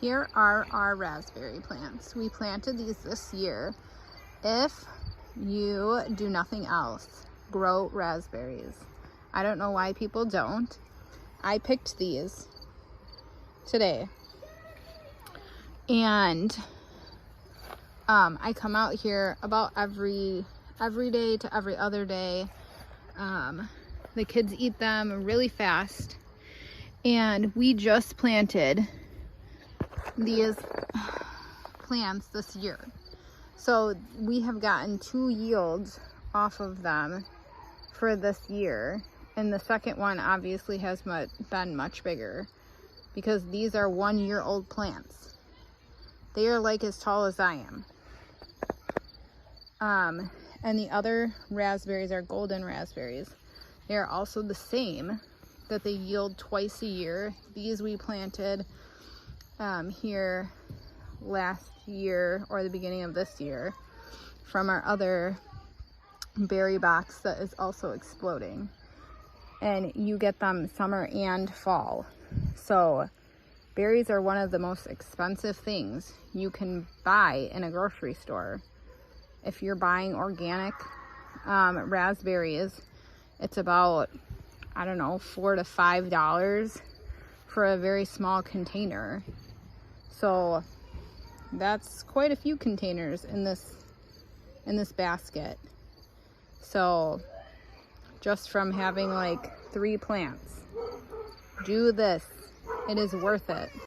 Here are our raspberry plants. We planted these this year. If you do nothing else, grow raspberries. I don't know why people don't. I picked these today. And I come out here about every day to every other day. The kids eat them really fast. And we just planted these plants this year. So we have gotten 2 yields off of them for this year. And the second one obviously has been much bigger because these are 1-year-old plants. They are like as tall as I am. And the other raspberries are golden raspberries. They are also the same, that they yield twice a year. These we planted here last year or the beginning of this year from our other berry box that is also exploding. And you get them summer and fall. So berries are one of the most expensive things you can buy in a grocery store. If you're buying organic raspberries, it's about, I don't know, $4 to $5 for a very small container. So that's quite a few containers in this basket. So just from having like 3 plants, do this. It is worth it.